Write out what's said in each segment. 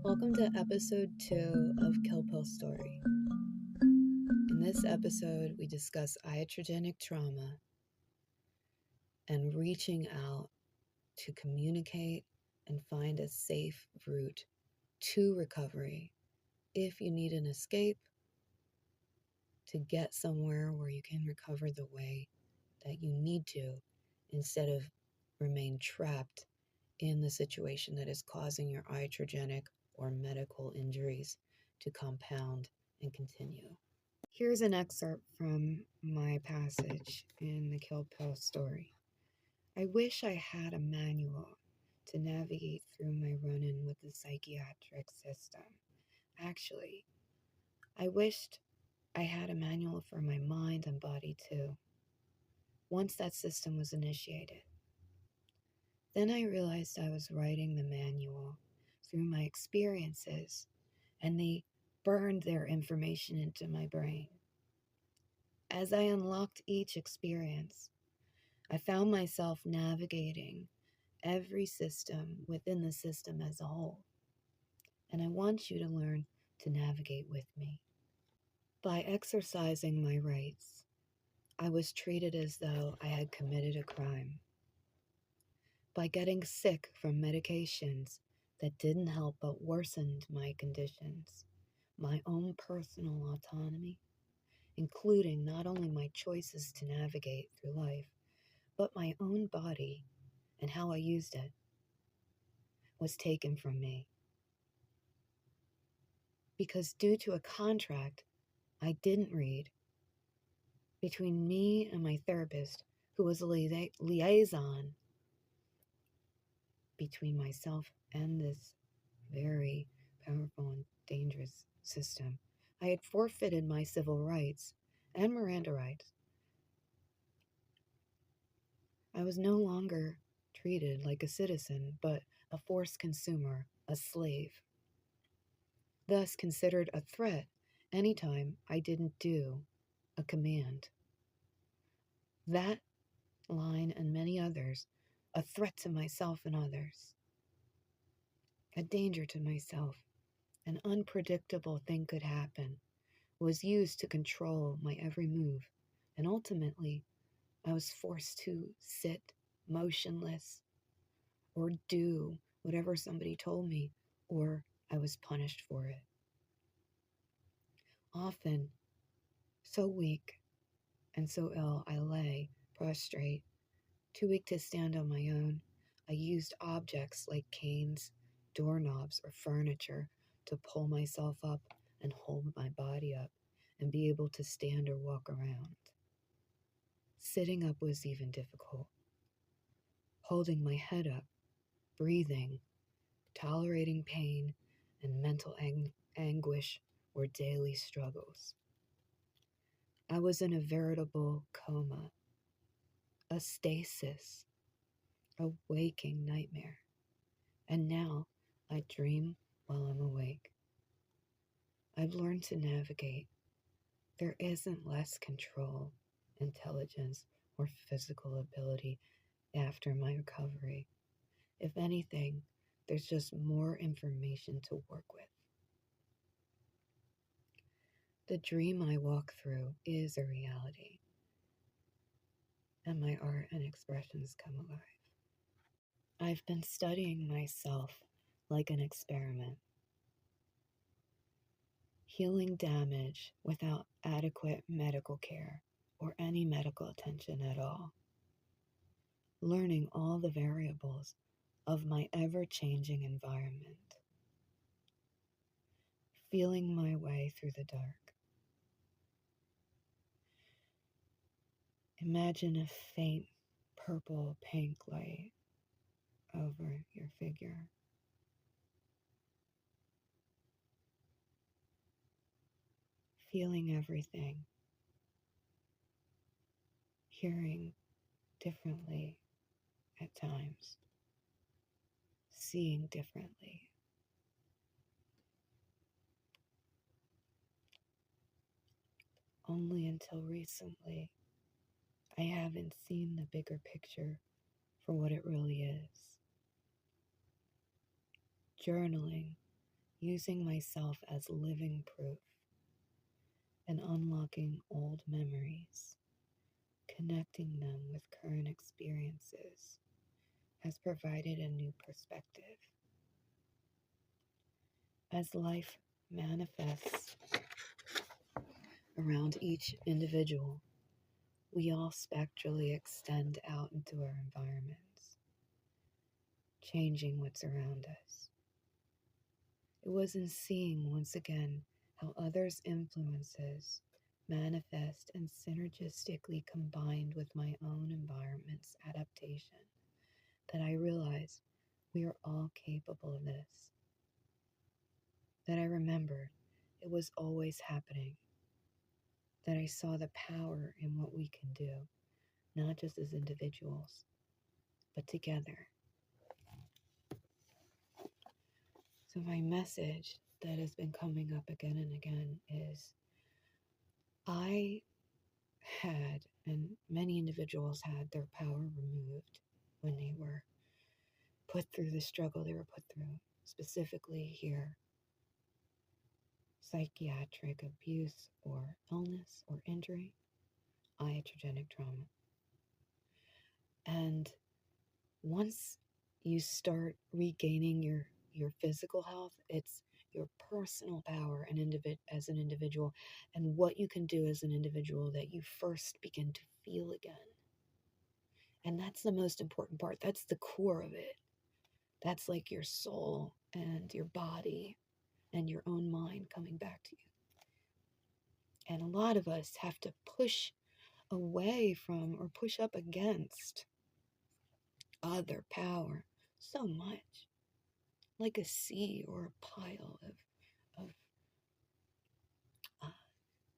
Welcome to episode 2 of Kill Pill Story. In this episode, we discuss iatrogenic trauma and reaching out to communicate and find a safe route to recovery if you need an escape to get somewhere where you can recover the way that you need to instead of remain trapped in the situation that is causing your iatrogenic or medical injuries to compound and continue. Here's an excerpt from my passage in the Kill Pill Story. I wish I had a manual to navigate through my run-in with the psychiatric system. Actually, I wished I had a manual for my mind and body too, once that system was initiated. Then I realized I was writing the manual through my experiences, and they burned their information into my brain. As I unlocked each experience, I found myself navigating every system within the system as a whole. And I want you to learn to navigate with me. By exercising my rights, I was treated as though I had committed a crime. By getting sick from medications that didn't help but worsened my conditions, my own personal autonomy, including not only my choices to navigate through life, but my own body and how I used it, was taken from me. Because due to a contract I didn't read between me and my therapist, who was a liaison between myself and this very powerful and dangerous system, I had forfeited my civil rights and Miranda rights. I was no longer treated like a citizen, but a forced consumer, a slave, thus considered a threat anytime I didn't do a command. That line and many others, a threat to myself and others, a danger to myself, an unpredictable thing could happen, was used to control my every move, and ultimately I was forced to sit motionless or do whatever somebody told me, or I was punished for it. Often, so weak and so ill, I lay prostrate, too weak to stand on my own. I used objects like canes, doorknobs, or furniture to pull myself up and hold my body up and be able to stand or walk around. Sitting up was even difficult. Holding my head up, breathing, tolerating pain, and mental anguish were daily struggles. I was in a veritable coma, a stasis, a waking nightmare. And now I dream while I'm awake. I've learned to navigate. There isn't less control, intelligence, or physical ability after my recovery. If anything, there's just more information to work with. The dream I walk through is a reality, and my art and expressions come alive. I've been studying myself like an experiment, healing damage without adequate medical care or any medical attention at all, learning all the variables of my ever-changing environment, feeling my way through the dark. Imagine a faint purple-pink light over your figure. Feeling everything, hearing differently at times, seeing differently. Only until recently, I haven't seen the bigger picture for what it really is. Journaling using myself as living proof and unlocking old memories, connecting them with current experiences, has provided a new perspective. As life manifests around each individual, we all spectrally extend out into our environments, changing what's around us. It was in seeing once again how others' influences manifest and synergistically combined with my own environment's adaptation that I realized we are all capable of this. That I remembered it was always happening. That I saw the power in what we can do, not just as individuals, but together. So my message that has been coming up again and again is I had, and many individuals had, their power removed when they were put through the struggle they were put through, specifically here, psychiatric abuse or illness or injury, iatrogenic trauma. And once you start regaining your physical health, it's your personal power as an individual and what you can do as an individual that you first begin to feel again. And that's the most important part. That's the core of it. That's like your soul and your body and your own mind coming back to you. And a lot of us have to push away from or push up against other power so much, like a sea or a pile of, uh,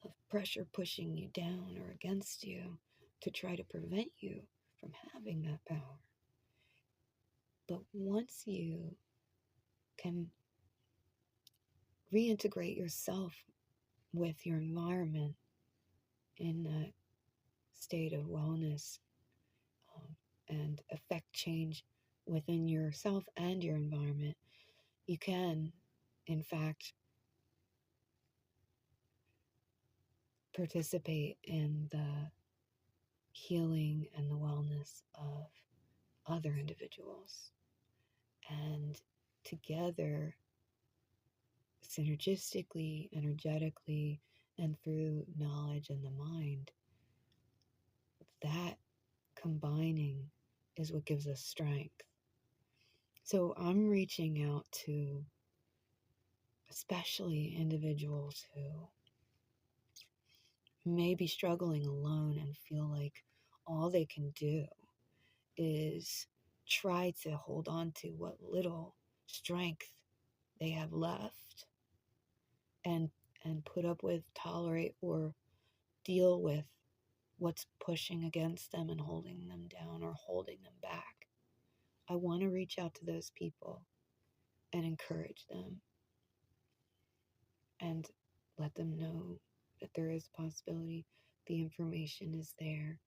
of pressure pushing you down or against you to try to prevent you from having that power. But once you can reintegrate yourself with your environment in that state of wellness and affect change within yourself and your environment, you can, in fact, participate in the healing and the wellness of other individuals. And together, synergistically, energetically, and through knowledge and the mind, that combining is what gives us strength. So I'm reaching out to especially individuals who may be struggling alone and feel like all they can do is try to hold on to what little strength they have left and put up with, tolerate, or deal with what's pushing against them and holding them down or holding them back. I want to reach out to those people and encourage them and let them know that there is a possibility, the information is there,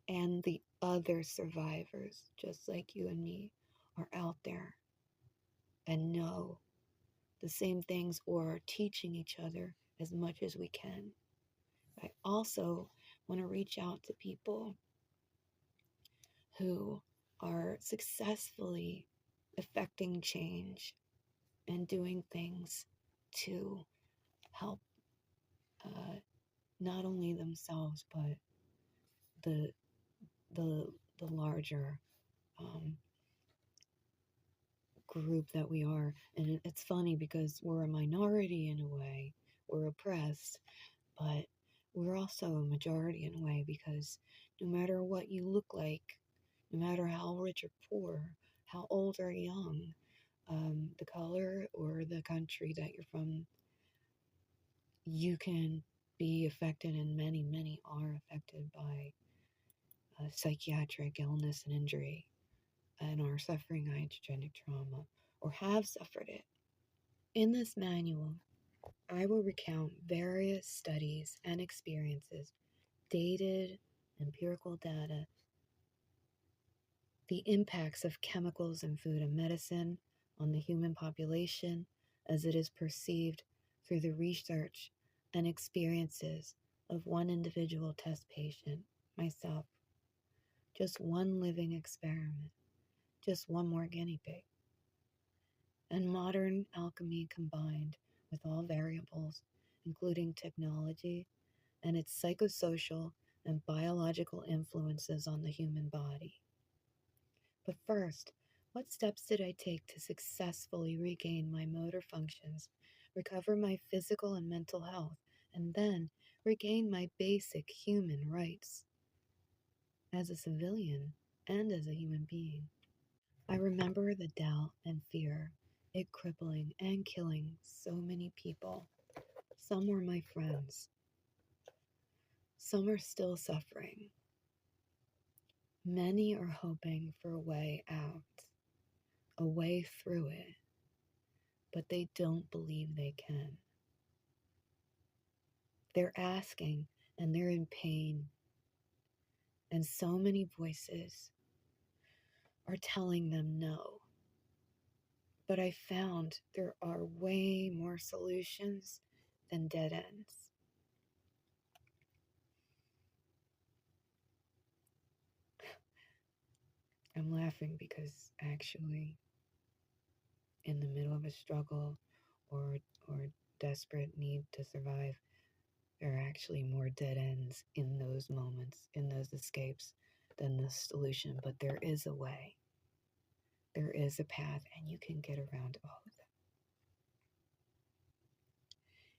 and the other survivors, just like you and me, are out there and know the same things or are teaching each other as much as we can. I also want to reach out to people who are successfully effecting change and doing things to help not only themselves but the the larger group that we are. And it's funny because we're a minority in a way, we're oppressed, but we're also a majority in a way because no matter what you look like, no matter how rich or poor, how old or young, the color or the country that you're from, you can be affected, and many are affected by psychiatric illness and injury and are suffering iatrogenic trauma or have suffered it. In this manual, I will recount various studies and experiences, dated, empirical data, the impacts of chemicals in food and medicine on the human population, as it is perceived through the research and experiences of one individual test patient, myself. Just one living experiment, just one more guinea pig. And modern alchemy combined with all variables, including technology and its psychosocial and biological influences on the human body. But first, what steps did I take to successfully regain my motor functions, recover my physical and mental health, and then regain my basic human rights as a civilian and as a human being? I remember the doubt and fear, it crippling and killing so many people. Some were my friends. Some are still suffering. Many are hoping for a way out, a way through it, but they don't believe they can. They're asking and they're in pain, and so many voices are telling them no. But I found there are way more solutions than dead ends. I'm laughing because actually, in the middle of a struggle or desperate need to survive, there are actually more dead ends in those moments, in those escapes, than the solution. But there is a way. There is a path, and you can get around all of them.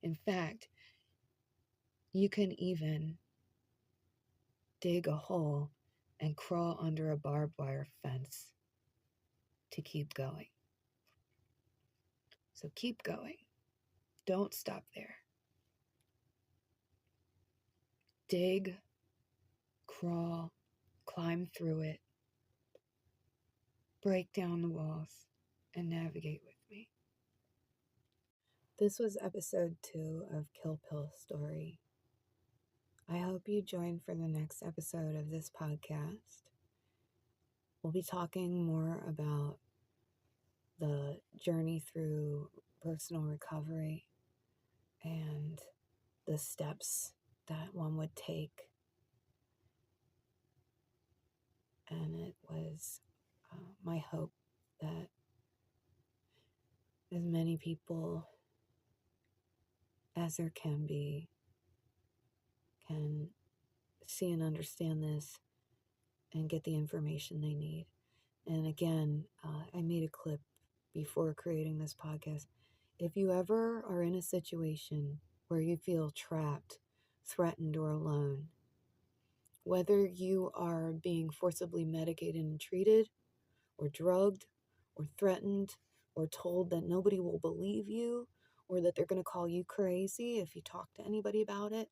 In fact, you can even dig a hole and crawl under a barbed wire fence to keep going. So keep going. Don't stop there. Dig, crawl, climb through it, break down the walls, and navigate with me. This was episode 2 of Kill Pill Story. I hope you join for the next episode of this podcast. We'll be talking more about the journey through personal recovery and the steps that one would take. And it was my hope that as many people as there can be can see and understand this and get the information they need. And again, I made a clip before creating this podcast. If you ever are in a situation where you feel trapped, threatened, or alone, whether you are being forcibly medicated and treated, or drugged, or threatened, or told that nobody will believe you, or that they're going to call you crazy if you talk to anybody about it,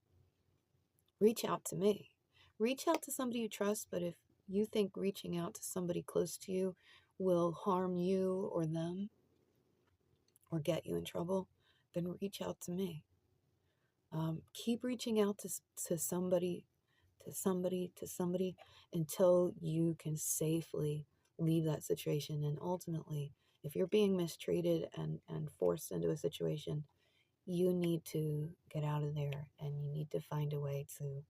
reach out to me. Reach out to somebody you trust, but if you think reaching out to somebody close to you will harm you or them or get you in trouble, then reach out to me. Keep reaching out to somebody until you can safely leave that situation. And ultimately, if you're being mistreated and forced into a situation, you need to get out of there and you need to find a way to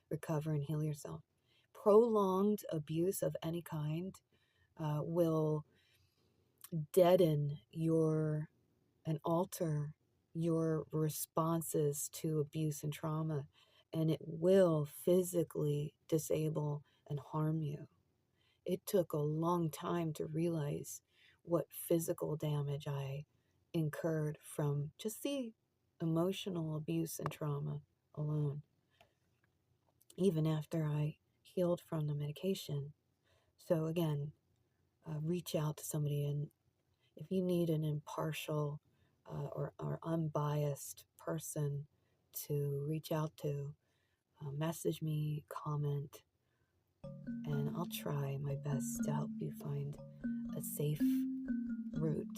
recover and heal yourself. Prolonged abuse of any kind will deaden and alter your responses to abuse and trauma, and it will physically disable and harm you. It took a long time to realize what physical damage I incurred from just the emotional abuse and trauma alone, even after I healed from the medication. So again, reach out to somebody, and if you need an impartial or unbiased person to reach out to, message me, comment, and I'll try my best to help you find a safe route